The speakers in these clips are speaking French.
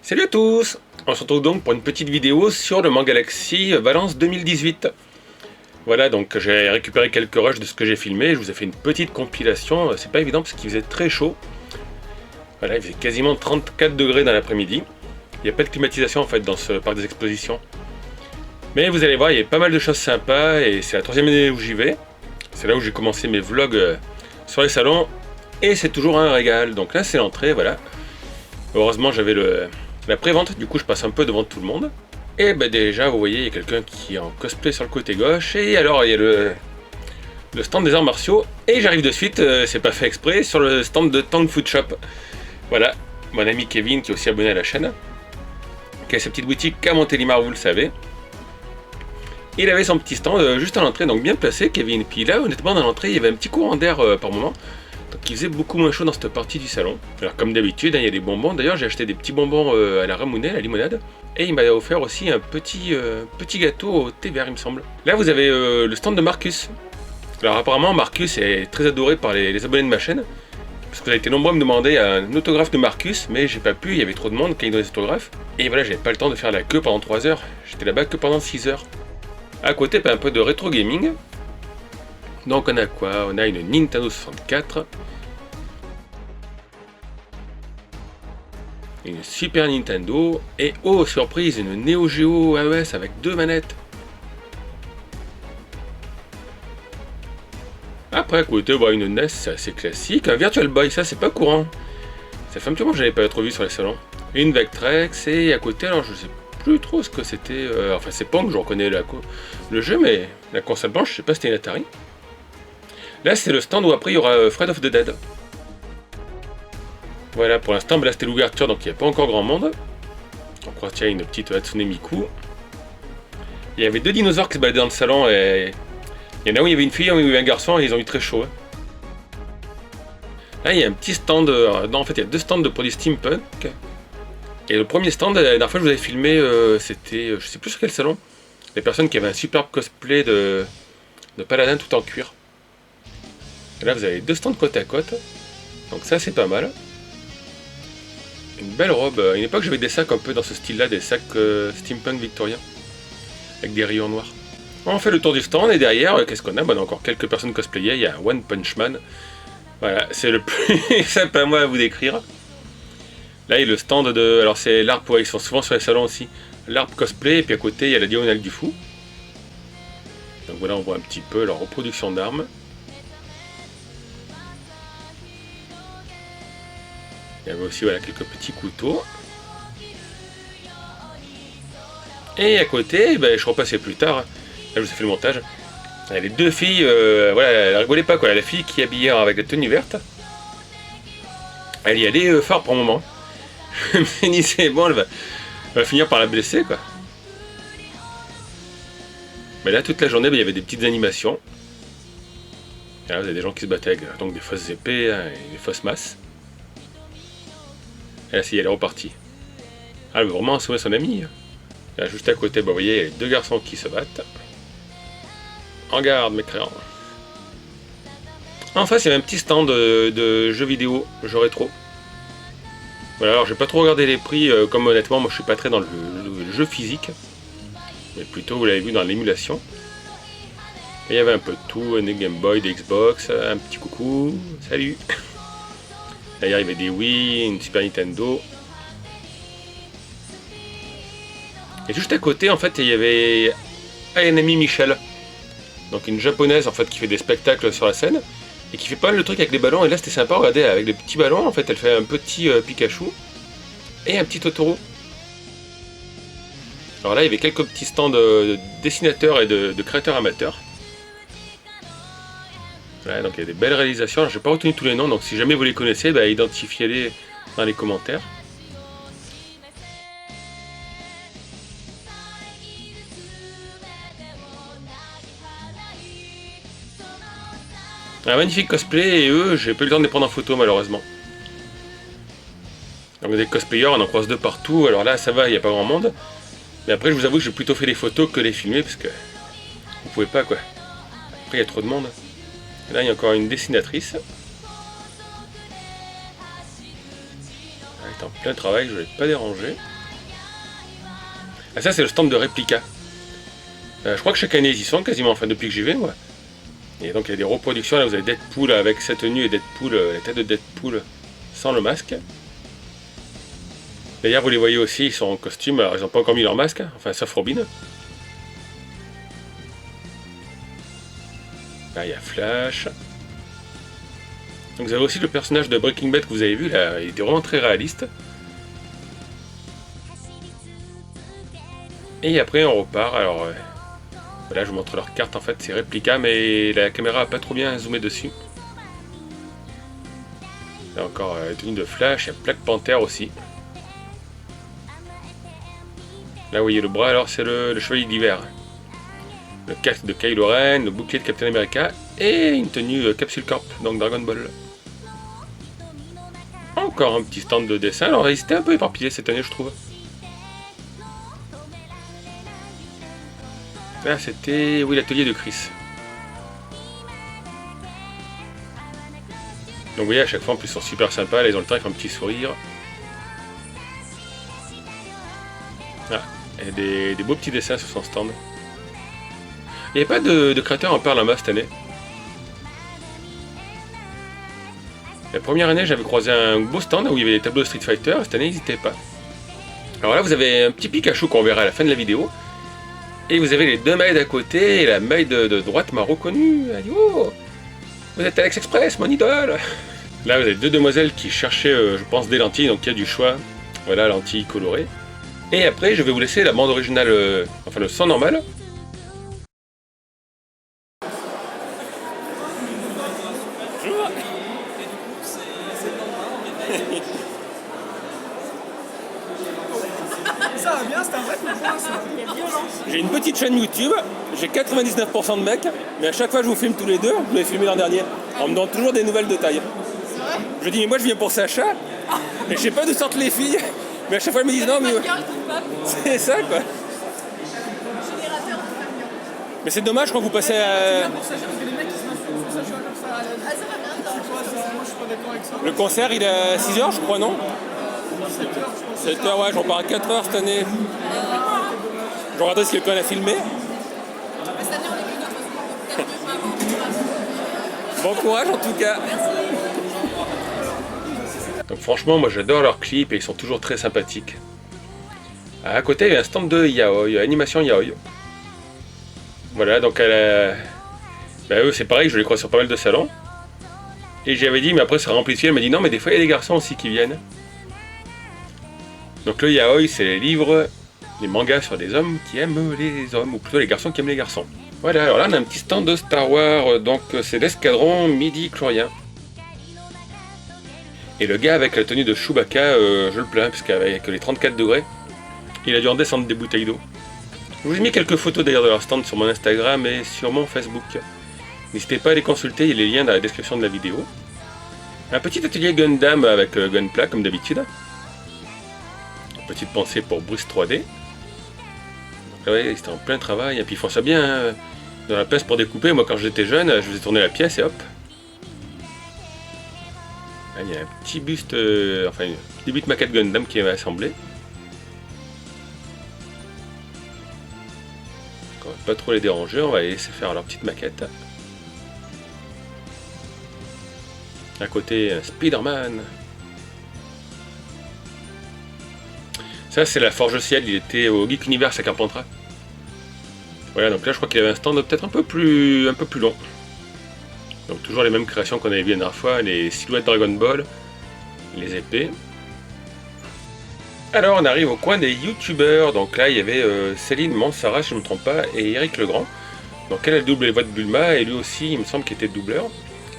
Salut à tous! On se retrouve donc pour une petite vidéo sur le Mans Galaxy Valence 2018. Voilà, donc j'ai récupéré quelques rushs de ce que j'ai filmé, je vous ai fait une petite compilation, c'est pas évident parce qu'il faisait très chaud. Voilà, il faisait quasiment 34 degrés dans l'après-midi. Il n'y a pas de climatisation en fait dans ce parc des expositions. Mais vous allez voir, il y a pas mal de choses sympas et c'est la troisième année où j'y vais. C'est là où j'ai commencé mes vlogs sur les salons et c'est toujours un régal. Donc là c'est l'entrée, voilà. Heureusement j'avais la pré-vente, du coup je passe un peu devant tout le monde. Et ben déjà vous voyez il y a quelqu'un qui est en cosplay sur le côté gauche. Et alors il y a le stand des arts martiaux. Et j'arrive de suite, c'est pas fait exprès, sur le stand de Tang Food Shop. Voilà, mon ami Kevin qui est aussi abonné à la chaîne. Qui a sa petite boutique à Montélimar, vous le savez. Il avait son petit stand juste à l'entrée, donc bien placé Kevin. Puis là honnêtement dans l'entrée il y avait un petit courant d'air par moment. Donc il faisait beaucoup moins chaud dans cette partie du salon. Alors comme d'habitude, il y a des bonbons. D'ailleurs j'ai acheté des petits bonbons à la ramounet, la limonade. Et il m'a offert aussi un petit gâteau au thé vert il me semble. Là vous avez le stand de Marcus. Alors apparemment Marcus est très adoré par les abonnés de ma chaîne. Parce que vous avez été nombreux à me demander un autographe de Marcus. Mais j'ai pas pu, il y avait trop de monde quand il donnait des autographes. Et voilà, j'avais pas le temps de faire la queue pendant 3 heures. J'étais là-bas que pendant 6 heures. À côté, un peu de rétro gaming. Donc on a quoi? On a une Nintendo 64. Une Super Nintendo. Et oh surprise, une Neo Geo AES avec 2 manettes. Après à côté, une NES, c'est assez classique. Un Virtual Boy, ça c'est pas courant. Ça fait un petit moment que je n'avais pas trop vu sur les salons. Une Vectrex et à côté, alors je sais plus trop ce que c'était. Enfin c'est Pong, je reconnais le jeu, mais la console blanche, je sais pas si c'était une Atari. Là c'est le stand où après il y aura Fred of the Dead. Voilà, pour l'instant, là c'était l'ouverture, donc il n'y a pas encore grand monde. On croit qu'il y a une petite Hatsune Miku. Il y avait 2 dinosaures qui se baladaient dans le salon et il y en a où il y avait une fille et où il y avait un garçon et ils ont eu très chaud. Là il y a un petit stand, non en fait il y a 2 stands de produits steampunk. Et le premier stand, la dernière fois je vous avais filmé, c'était, je sais plus sur quel salon, les personnes qui avaient un superbe cosplay de paladin tout en cuir. Et là vous avez 2 stands côte à côte, donc ça c'est pas mal. Une belle robe, à une époque j'avais des sacs un peu dans ce style là, des sacs steampunk victorien, avec des rayons noirs. On fait le tour du stand et derrière, qu'est-ce qu'on a? On a encore quelques personnes cosplayées, il y a One Punch Man. Voilà, c'est le plus simple à moi à vous décrire. Là il y a le stand de... Alors c'est l'ARP, ils sont souvent sur les salons aussi. L'ARP cosplay, et puis à côté il y a la Diagonale du Fou. Donc voilà, on voit un petit peu leur reproduction d'armes. Il y avait aussi quelques petits couteaux. Et à côté, je repassais plus tard. Là je vous ai fait le montage. Les 2 filles, elle rigolait pas quoi. La fille qui est habillée avec la tenue verte, elle y allait fort pour le moment. Je me suis dit c'est bon, elle va finir par la blesser quoi. Mais là toute la journée, il y avait des petites animations. Et là vous avez des gens qui se battaient avec donc des fausses épées et des fausses masses. Et là, si elle est repartie. Ah, elle veut vraiment assommer son ami. Là, juste à côté, vous voyez, il y a les 2 garçons qui se battent. En garde, mes créants. En face, il y a un petit stand de jeux vidéo, jeux rétro. Voilà, alors j'ai pas trop regardé les prix, comme honnêtement, moi je suis pas très dans le jeu physique. Mais plutôt, vous l'avez vu, dans l'émulation. Et il y avait un peu de tout, des Game Boy, des Xbox, un petit coucou, salut. D'ailleurs, il y avait des Wii, une Super Nintendo. Et juste à côté, en fait, il y avait un ami Michel. Donc une japonaise, en fait, qui fait des spectacles sur la scène. Et qui fait pas mal de trucs avec les ballons. Et là, c'était sympa, regardez, avec les petits ballons, en fait, elle fait un petit Pikachu. Et un petit Totoro. Alors là, il y avait quelques petits stands de dessinateurs et de créateurs amateurs. Voilà, donc il y a des belles réalisations. Alors, je n'ai pas retenu tous les noms, donc si jamais vous les connaissez, identifiez-les dans les commentaires. Un magnifique cosplay, et eux, j'ai pas eu le temps de les prendre en photo malheureusement. Donc des cosplayers, on en croise 2 partout, alors là ça va, il n'y a pas grand monde. Mais après je vous avoue que j'ai plutôt fait les photos que les filmer, parce que vous pouvez pas quoi. Après il y a trop de monde. Et là il y a encore une dessinatrice. Elle est en plein travail, je ne vais pas déranger. Ah, ça c'est le stand de réplica. Je crois que chaque année ils y sont quasiment, enfin depuis que j'y vais moi. Et donc il y a des reproductions, là vous avez Deadpool avec sa tenue et Deadpool, la tête de Deadpool sans le masque. D'ailleurs vous les voyez aussi, ils sont en costume, alors ils n'ont pas encore mis leur masque, hein, enfin sauf Robin. Là il y a Flash. Donc vous avez aussi le personnage de Breaking Bad que vous avez vu là, il était vraiment très réaliste. Et après on repart, alors voilà je vous montre leur carte en fait, c'est réplica mais la caméra a pas trop bien zoomé dessus. Là encore la tenue de Flash, il y a Black Panther aussi. Là vous voyez le bras, alors c'est le chevalier d'hiver. Le casque de Kylo Ren, le bouclier de Captain America et une tenue Capsule Corp, donc Dragon Ball. Encore un petit stand de dessin, alors il s'était un peu éparpillé cette année je trouve. Là c'était, oui, l'atelier de Chris. Donc vous voyez à chaque fois en plus ils sont super sympas, là ils ont le temps, ils font un petit sourire. Ah, et des beaux petits dessins sur son stand. Il n'y avait pas de créateur en perles en masse cette année. La première année j'avais croisé un beau stand où il y avait des tableaux de Street Fighter, cette année ils n'hésitaient pas. Alors là vous avez un petit Pikachu qu'on verra à la fin de la vidéo. Et vous avez les deux mailles d'à côté, et la maille de droite m'a reconnu. Elle dit oh, vous êtes Alex Express, mon idole. Là vous avez deux demoiselles qui cherchaient, je pense, des lentilles, donc il y a du choix. Voilà, lentilles colorées. Et après je vais vous laisser la bande originale, enfin le son normal. Ça va bien, c'est un vrai coup de poing, ça. J'ai une petite chaîne YouTube, j'ai 99% de mecs, mais à chaque fois que je vous filme tous les deux, je l'ai filmé l'an dernier. On me donne toujours des nouvelles de taille. C'est vrai. Je dis mais moi je viens pour Sacha, et je sais pas d'où sortent les filles, mais à chaque fois elles me disent non mais... C'est ça quoi. Mais c'est dommage quand vous passez à... Pour Sacha, parce que les mecs qui se m'insultent pour ça, je suis comme ça. Ah, ça va bien, c'est quoi ça? Moi, je suis pas d'accord avec ça. Le concert il est à 6h je crois non? 7h, je pense. 7h ouais, j'en pars à 4h cette année. Je regarderai si quelqu'un a filmé. Cette année, on est que de toute façon. Bon courage en tout cas. Donc franchement moi j'adore leurs clips et ils sont toujours très sympathiques. À côté il y a un stand de Yaoi, animation Yaoi. Voilà donc eux c'est pareil, je les crois sur pas mal de salons. Et j'avais dit mais après ça remplissait, elle m'a dit non mais des fois il y a des garçons aussi qui viennent. Donc le Yaoi c'est les livres, les mangas sur des hommes qui aiment les hommes, ou plutôt les garçons qui aiment les garçons. Voilà, alors là on a un petit stand de Star Wars, donc c'est l'escadron midi-chlorien. Et le gars avec la tenue de Chewbacca, je le plains, parce qu'avec les 34 degrés, il a dû en descendre des bouteilles d'eau. Je vous ai mis quelques photos d'ailleurs de leur stand sur mon Instagram et sur mon Facebook. N'hésitez pas à les consulter, il y a les liens dans la description de la vidéo. Un petit atelier Gundam avec Gunpla comme d'habitude. Petite pensée pour Bruce 3D. Ouais, c'était en plein travail, et puis ils font ça bien, hein. Dans la pince pour découper, moi quand j'étais jeune, je faisais tourner la pièce et hop. Là, il y a un petit buste, enfin une petite maquette Gundam qui est assemblée. On va pas trop les déranger, on va les laisser faire leur petite maquette. À côté, Spider-Man. Ça c'est la Forge Ciel, il était au Geek Universe à Carpentras. Voilà, donc là je crois qu'il avait un stand peut-être un peu plus long. Donc toujours les mêmes créations qu'on avait vues la dernière fois, les silhouettes Dragon Ball, les épées. Alors on arrive au coin des youtubeurs, donc là il y avait Céline Mansara si je ne me trompe pas, et Eric Legrand. Donc elle a doublé les voix de Bulma, et lui aussi il me semble qu'il était doubleur.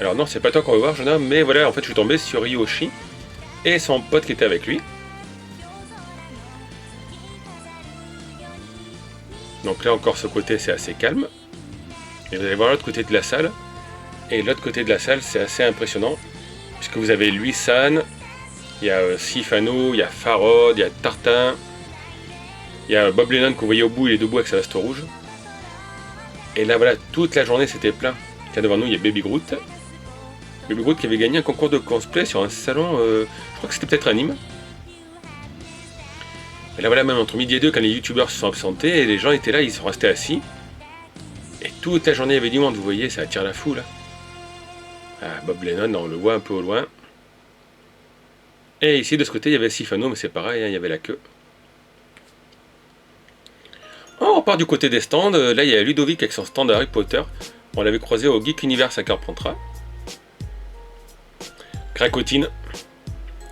Alors non c'est pas toi qu'on va voir jeune homme, mais voilà en fait je suis tombé sur Ryoshi et son pote qui était avec lui. Donc là encore ce côté c'est assez calme. Et vous allez voir l'autre côté de la salle. Et l'autre côté de la salle c'est assez impressionnant. Puisque vous avez Lui San, il y a Sifano, il y a Farod, il y a Tartin. Il y a Bob Lennon que vous voyez au bout, il est debout avec sa veste rouge. Et là voilà, toute la journée c'était plein. Là devant nous il y a Baby Groot. Baby Groot qui avait gagné un concours de cosplay sur un salon, je crois que c'était peut-être à Nîmes. Et là voilà, même entre midi et deux, quand les youtubeurs se sont absentés, et les gens étaient là, ils sont restés assis. Et toute la journée il y avait du monde, vous voyez, ça attire la foule. Ah, Bob Lennon, on le voit un peu au loin. Et ici de ce côté il y avait Sifano, mais c'est pareil, hein, il y avait la queue. Oh, on part du côté des stands, là il y a Ludovic avec son stand Harry Potter. On l'avait croisé au Geek Universe à Carpentras. Cracotine.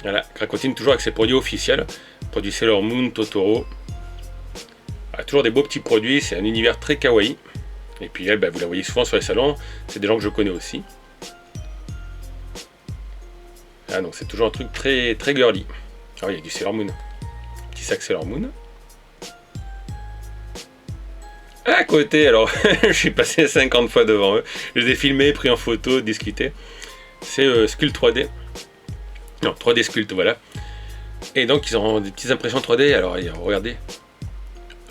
Voilà, Cracotine toujours avec ses produits officiels. Produits Sailor Moon, Totoro. Ah, toujours des beaux petits produits, c'est un univers très kawaii. Et puis elle, bah, vous la voyez souvent sur les salons, c'est des gens que je connais aussi. Ah donc c'est toujours un truc très très girly. Ah il y a du Sailor Moon. Petit sac Sailor Moon. À côté, alors je suis passé 50 fois devant eux. Je les ai filmés, pris en photo, discuté. C'est Sculpt 3D. Non, 3D Sculpt, voilà. Et donc ils ont des petites impressions 3D. Alors regardez.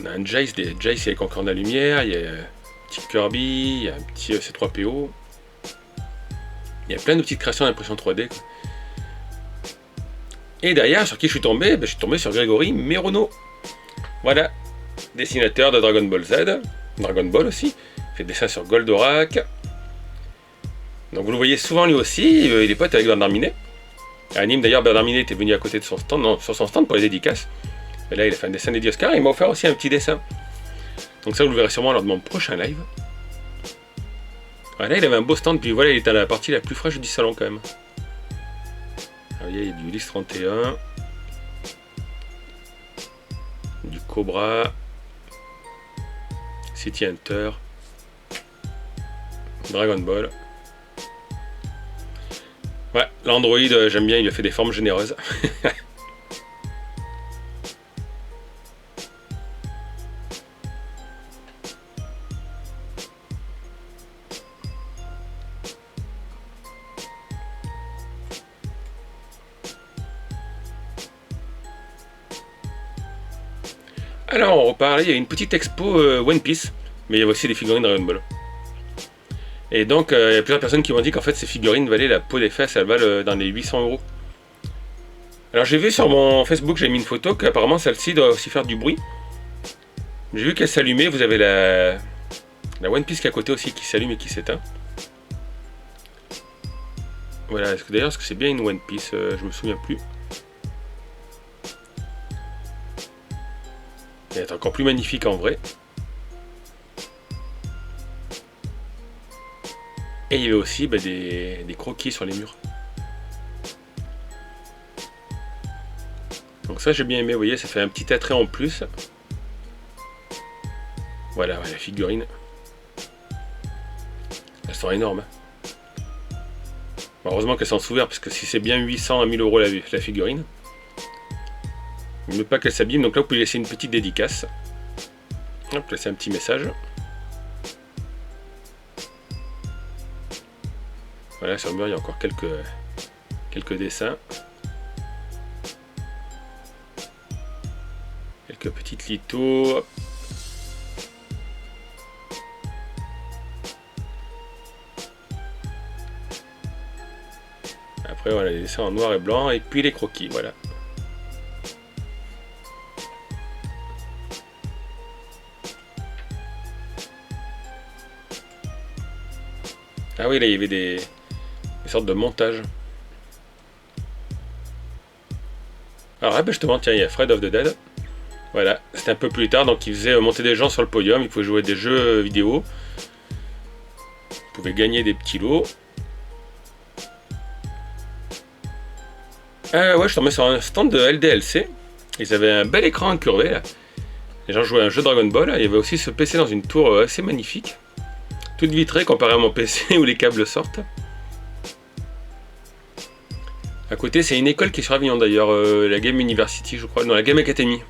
On a un Jace, Jace avec encore de la lumière, il y a un petit Kirby, il y a un petit C3PO. Il y a plein de petites créations d'impression 3D. Quoi. Et derrière, sur qui je suis tombé? Je suis tombé sur Grégory Merono. Voilà, dessinateur de Dragon Ball Z, Dragon Ball aussi. Il fait des dessins sur Goldorak. Donc vous le voyez souvent lui aussi, il est pote avec Bernard Minet. À Nîmes d'ailleurs, Bernard Minet était venu à côté de son stand, non, sur son stand pour les dédicaces. Et là il a fait un dessin dédié Oscar, il m'a offert aussi un petit dessin. Donc ça vous le verrez sûrement lors de mon prochain live. Voilà, il avait un beau stand, puis voilà, il était à la partie la plus fraîche du salon quand même. Alors, il y a du Ulysse 31, du Cobra, City Hunter, Dragon Ball. Ouais, l'Android, j'aime bien, il a fait des formes généreuses. Alors on repart, il y a une petite expo One Piece, mais il y a aussi des figurines Dragon Ball. Et donc il y a plusieurs personnes qui m'ont dit qu'en fait ces figurines valaient la peau des fesses, elles valent dans les 800 €. Alors j'ai vu sur mon Facebook, j'ai mis une photo qu'apparemment celle-ci doit aussi faire du bruit. J'ai vu qu'elle s'allumait, vous avez la One Piece qui est à côté aussi qui s'allume et qui s'éteint. Voilà, d'ailleurs est-ce que c'est bien une One Piece, je me souviens plus. Elle est encore plus magnifique en vrai. Et il y avait aussi des croquis sur les murs. Donc ça j'ai bien aimé, vous voyez, ça fait un petit attrait en plus. Voilà, la figurine. Elles sont énormes. Bon, heureusement qu'elles sont ouvertes, parce que si c'est bien 800 à 1000 € la figurine. Ne pas qu'elle s'abîme, donc là vous pouvez laisser une petite dédicace. Hop, laisser un petit message. Voilà, sur le mur il y a encore quelques dessins. Quelques petites lithos. Après voilà, les dessins en noir et blanc, et puis les croquis, voilà. Ah oui, là il y avait des sortes de montages. Alors là, justement, tiens, il y a Fred of the Dead. Voilà, c'était un peu plus tard, donc il faisait monter des gens sur le podium, il pouvait jouer des jeux vidéo. Vous pouvez gagner des petits lots. Ouais, je suis tombé sur un stand de LDLC. Ils avaient un bel écran incurvé là. Les gens jouaient à un jeu Dragon Ball. Il y avait aussi ce PC dans une tour assez magnifique. Toute vitrée comparé à mon PC où les câbles sortent. À côté, c'est une école qui est sur Avignon d'ailleurs, la Game University, je crois. Non, la Game Academy.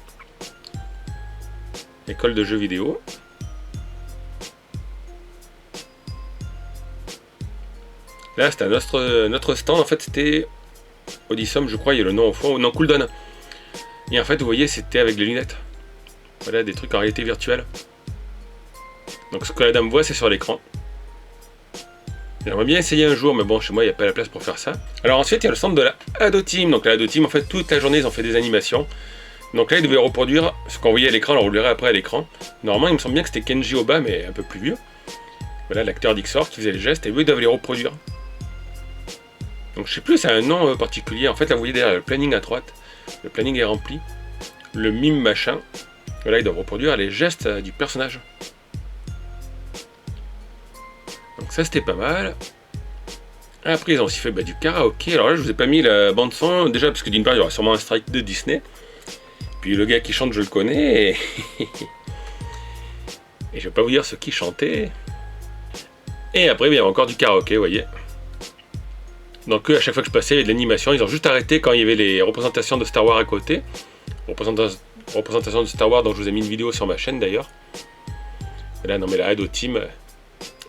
École de jeux vidéo. Là, c'était notre stand. En fait, c'était Odyssum, je crois. Il y a le nom au fond. Non, Cooldown. Et en fait, vous voyez, c'était avec les lunettes. Voilà, des trucs en réalité virtuelle. Donc ce que la dame voit, c'est sur l'écran. J'aimerais bien essayer un jour, mais bon, chez moi, il n'y a pas la place pour faire ça. Alors ensuite, il y a le centre de la Ado Team. Donc la Ado Team, en fait, toute la journée, ils ont fait des animations. Donc là, il devait reproduire ce qu'on voyait à l'écran, alors on le verra après à l'écran. Normalement, il me semble bien que c'était Kenji Oba, mais un peu plus vieux. Voilà, l'acteur d'Ixor qui faisait les gestes, et eux, ils doivent les reproduire. Donc je sais plus, c'est un nom particulier. En fait, là, vous voyez derrière le planning à droite. Le planning est rempli. Le mime machin. Voilà, ils doivent reproduire les gestes du personnage. Donc ça, c'était pas mal. Après, ils ont aussi fait du karaoké. Alors là, je vous ai pas mis la bande son, déjà parce que d'une part, il y aura sûrement un strike de Disney. Puis le gars qui chante, je le connais. Et je vais pas vous dire ce qu'il chantait. Et après, il y avait encore du karaoké, vous voyez. Donc à chaque fois que je passais, il y avait de l'animation. Ils ont juste arrêté quand il y avait les représentations de Star Wars à côté. Représentation de Star Wars, dont je vous ai mis une vidéo sur ma chaîne d'ailleurs. Et là, non mais la Ado Team,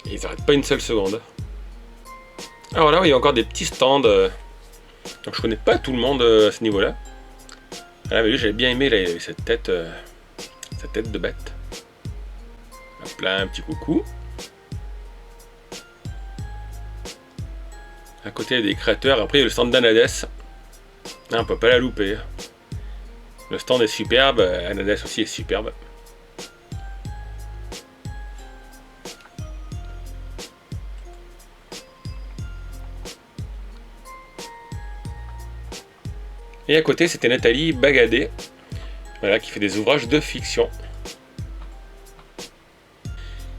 ils n'arrêtent pas une seule seconde. Alors là, il y a encore des petits stands. Donc je connais pas tout le monde à ce niveau-là. Ah, mais lui, j'avais bien aimé là, il avait cette tête de bête. Hop là, un petit coucou. À côté, il y a des créateurs. Après, il y a le stand d'Anades. Ah, on peut pas la louper. Le stand est superbe. Anades aussi est superbe. Et à côté, c'était Nathalie Bagadé, voilà, qui fait des ouvrages de fiction.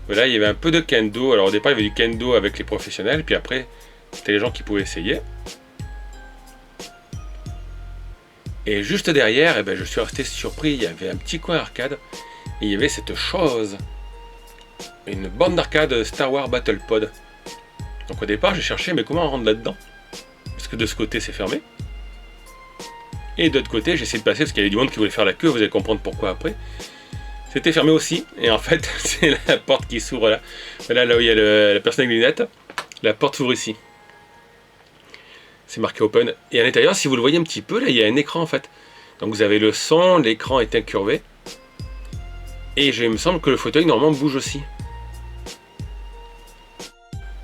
Voilà, il y avait un peu de kendo. Alors au départ, il y avait du kendo avec les professionnels, puis après, c'était les gens qui pouvaient essayer. Et juste derrière, eh ben, je suis resté surpris, il y avait un petit coin arcade, et il y avait cette chose, une bande d'arcade Star Wars Battle Pod. Donc au départ, j'ai cherché, mais comment on rentre là-dedans? Parce que de ce côté, c'est fermé. Et de l'autre côté, j'ai essayé de passer parce qu'il y avait du monde qui voulait faire la queue, vous allez comprendre pourquoi après. C'était fermé aussi, et en fait, c'est la porte qui s'ouvre là. Voilà, là où il y a la personne avec les lunettes, la porte s'ouvre ici. C'est marqué open. Et à l'intérieur, si vous le voyez un petit peu, là, il y a un écran en fait. Donc vous avez le son, l'écran est incurvé. Et il me semble que le fauteuil normalement bouge aussi.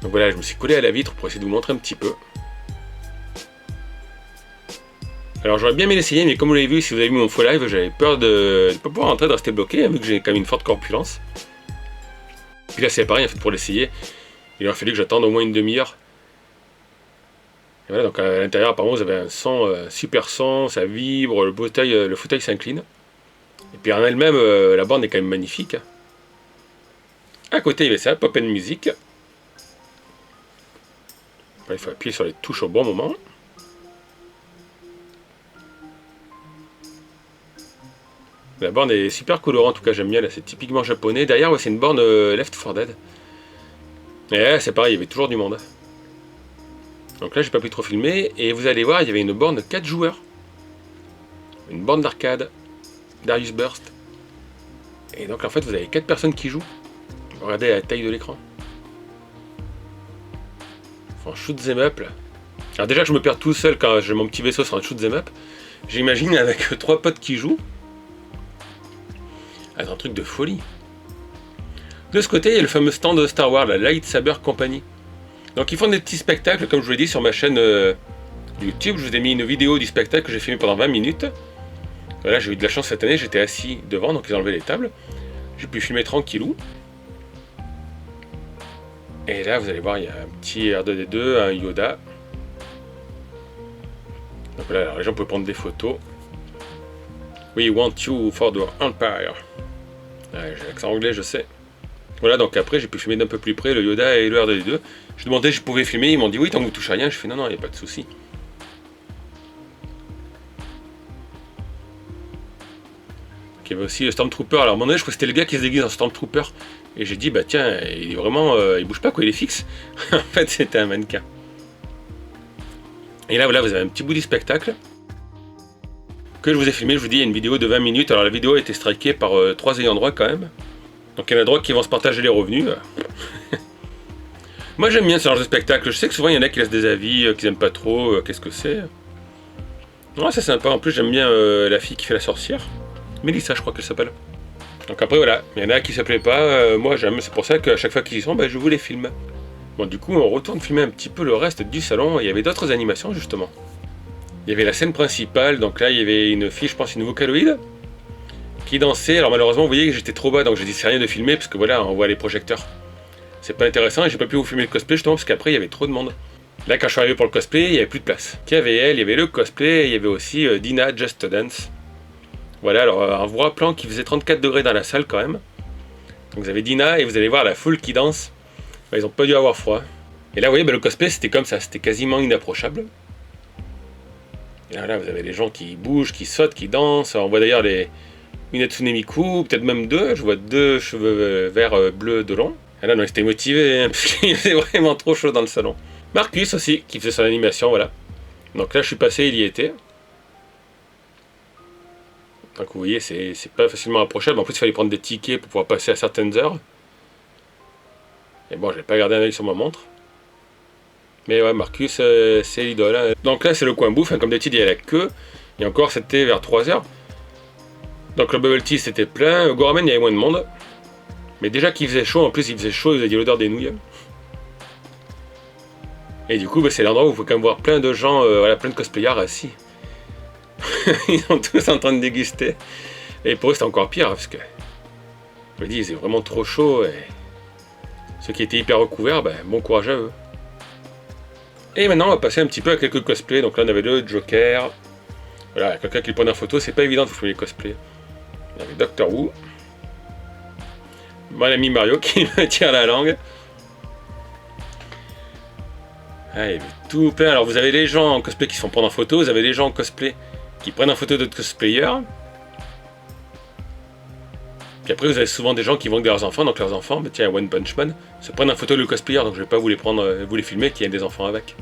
Donc voilà, je me suis collé à la vitre pour essayer de vous montrer un petit peu. Alors j'aurais bien aimé l'essayer, mais comme vous l'avez vu, si vous avez vu mon faux live, j'avais peur de ne pas pouvoir rentrer, de rester bloqué, vu que j'ai quand même une forte corpulence. Puis là c'est pareil, en fait, pour l'essayer, il aurait fallu que j'attende au moins une demi-heure. Et voilà, donc à l'intérieur, apparemment, vous avez un son, super son, ça vibre, le fauteuil s'incline. Et puis en elle-même, la bande est quand même magnifique. À côté, il y avait ça, Pop and Music. Il faut appuyer sur les touches au bon moment. La borne est super colorante, en tout cas j'aime bien, là c'est typiquement japonais. Derrière, ouais, c'est une borne Left 4 Dead. Et là, c'est pareil, il y avait toujours du monde. Donc là, j'ai pas pu trop filmer. Et vous allez voir, il y avait une borne 4 joueurs. Une borne d'arcade. Darius Burst. Et donc en fait, vous avez 4 personnes qui jouent. Regardez la taille de l'écran. Enfin, shoot 'em up là. Alors déjà que je me perds tout seul quand j'ai mon petit vaisseau sur un shoot 'em up. J'imagine avec 3 potes qui jouent. Ah, c'est un truc de folie. De ce côté, il y a le fameux stand de Star Wars, la Lightsaber Company. Donc ils font des petits spectacles, comme je vous l'ai dit sur ma chaîne YouTube. Je vous ai mis une vidéo du spectacle que j'ai filmé pendant 20 minutes. Voilà, j'ai eu de la chance cette année, j'étais assis devant, donc ils ont enlevé les tables. J'ai pu filmer tranquillou. Et là, vous allez voir, il y a un petit R2D2, un Yoda. Donc voilà, alors les gens peuvent prendre des photos. We want you for the Empire. J'ai l'accent anglais, je sais. Voilà, donc après j'ai pu filmer d'un peu plus près le Yoda et le R2D2. Je demandais si je pouvais filmer, ils m'ont dit oui, tant que vous touchez à rien. Je fais non, il n'y a pas de souci. Il y avait aussi le Stormtrooper. Alors à un moment donné, je crois que c'était le gars qui se déguise en Stormtrooper. Et j'ai dit, bah tiens, il est vraiment, il bouge pas quoi, il est fixe. En fait, c'était un mannequin. Et là, voilà, vous avez un petit bout du spectacle que je vous ai filmé. Je vous dis, il y a une vidéo de 20 minutes. Alors la vidéo a été strikée par 3 ayants droit quand même. Donc il y en a droit qui vont se partager les revenus. Moi j'aime bien ce genre de spectacle. Je sais que souvent il y en a qui laissent des avis, qu'ils n'aiment pas trop. Qu'est-ce que c'est? Ouais, c'est sympa. En plus j'aime bien la fille qui fait la sorcière. Mélissa, je crois qu'elle s'appelle. Donc après voilà, il y en a qui s'appelaient pas. Moi j'aime. C'est pour ça qu'à chaque fois qu'ils y sont, bah, je vous les filme. Bon, du coup on retourne filmer un petit peu le reste du salon. Il y avait d'autres animations justement. Il y avait la scène principale, donc là il y avait une fille, je pense une Vocaloid, qui dansait. Alors malheureusement vous voyez que j'étais trop bas, donc j'ai dit c'est rien de filmer, parce que voilà, on voit les projecteurs. C'est pas intéressant et j'ai pas pu vous filmer le cosplay justement parce qu'après il y avait trop de monde. Là quand je suis arrivé pour le cosplay, il n'y avait plus de place. Il y avait elle, il y avait le cosplay, et il y avait aussi Dina Just Dance. Voilà, alors en vous rappelant qu'il faisait 34 degrés dans la salle quand même. Donc vous avez Dina et vous allez voir la foule qui danse. Bah, ils ont pas dû avoir froid. Et là vous voyez, bah, le cosplay c'était comme ça, c'était quasiment inapprochable. Et là vous avez les gens qui bougent, qui sautent, qui dansent. On voit d'ailleurs les Minetsune Miku, peut-être même deux. Je vois deux cheveux verts bleus de long. Et là non, ils étaient motivés, hein, parce qu'il faisait vraiment trop chaud dans le salon. Marcus aussi, qui faisait son animation, voilà. Donc là je suis passé, il y était. Donc vous voyez, c'est pas facilement approchable. En plus, il fallait prendre des tickets pour pouvoir passer à certaines heures. Et bon, j'ai pas gardé un œil sur ma montre. Mais ouais, Marcus, c'est l'idole. Hein. Donc là, c'est le coin bouffe. Hein. Comme d'habitude, il y a la queue. Et encore, c'était vers 3h. Donc le bubble tea, c'était plein. Au Goramen, il y avait moins de monde. Mais déjà qu'il faisait chaud, en plus, il faisait chaud, vous aviez l'odeur des nouilles. Et du coup, bah, c'est l'endroit où vous pouvez quand même voir plein de gens, voilà, plein de cosplayers assis. Ils sont tous en train de déguster. Et pour eux, c'était encore pire, parce que je me dis, c'est vraiment trop chaud. Et ceux qui étaient hyper recouverts, ben, bon courage à eux. Et maintenant, on va passer un petit peu à quelques cosplays. Donc là, on avait le Joker. Voilà, quelqu'un qui le prenait en photo. C'est pas évident de vous filmer les cosplays. On avait Doctor Who. Mon ami Mario qui me tire la langue. Ah, il y avait tout plein. Alors, vous avez les gens en cosplay qui se font prendre en photo. Vous avez les gens en cosplay qui prennent en photo d'autres cosplayers. Puis après, vous avez souvent des gens qui vont avec leurs enfants, donc leurs enfants, bah tiens, One Punch Man, se prennent en photo de le cosplayer, donc je vais pas vous les prendre, vous les filmer, qu'il y a des enfants avec.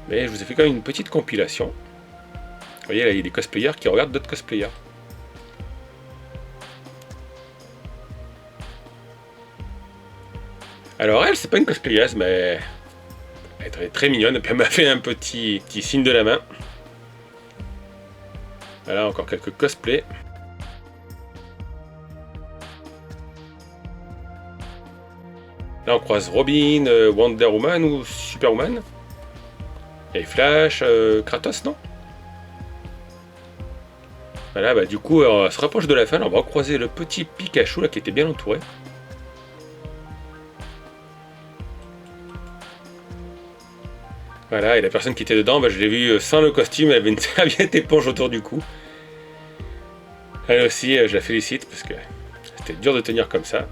Mais je vous ai fait quand même une petite compilation. Vous voyez, là, il y a des cosplayers qui regardent d'autres cosplayers. Alors elle, c'est pas une cosplayeuse, mais elle est très, très mignonne, et puis elle m'a fait un petit signe de la main. Voilà, encore quelques cosplays. Là on croise Robin, Wonder Woman ou Superwoman. Il y a Flash, Kratos, non? Voilà, bah du coup on se rapproche de la fin, là, on va recroiser le petit Pikachu là qui était bien entouré. Voilà, et la personne qui était dedans, bah, je l'ai vue sans le costume, elle avait une serviette éponge autour du cou. Elle aussi, je la félicite parce que c'était dur de tenir comme ça.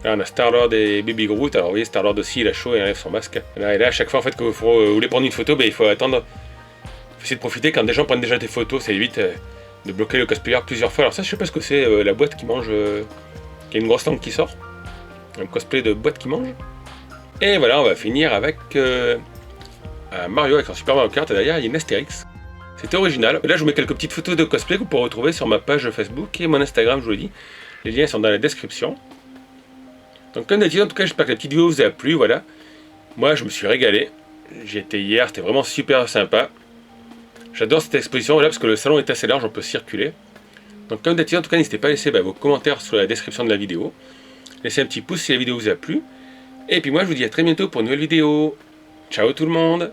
Là, on a Star-Lord et Baby Groot. Alors, vous voyez, Star-Lord aussi, il a chaud et il enlève son masque. Là, et là, à chaque fois, en fait, que vous voulez prendre une photo, ben, il faut attendre. Il faut essayer de profiter quand des gens prennent déjà des photos. Ça évite de bloquer le cosplayer plusieurs fois. Alors, ça, je sais pas ce que c'est, la boîte qui mange. Qui a une grosse langue qui sort. Un cosplay de boîte qui mange. Et voilà, on va finir avec un Mario avec son Super Mario Kart. Et derrière, il y a une Astérix. C'était original. Et là, je vous mets quelques petites photos de cosplay que vous pourrez retrouver sur ma page Facebook et mon Instagram, je vous le dis. Les liens sont dans la description. Donc comme d'habitude, en tout cas, j'espère que la petite vidéo vous a plu, voilà. Moi, je me suis régalé. J'y étais hier, c'était vraiment super sympa. J'adore cette exposition, là, parce que le salon est assez large, on peut circuler. Donc comme d'habitude, en tout cas, n'hésitez pas à laisser vos commentaires sous la description de la vidéo. Laissez un petit pouce si la vidéo vous a plu. Et puis moi, je vous dis à très bientôt pour une nouvelle vidéo. Ciao tout le monde!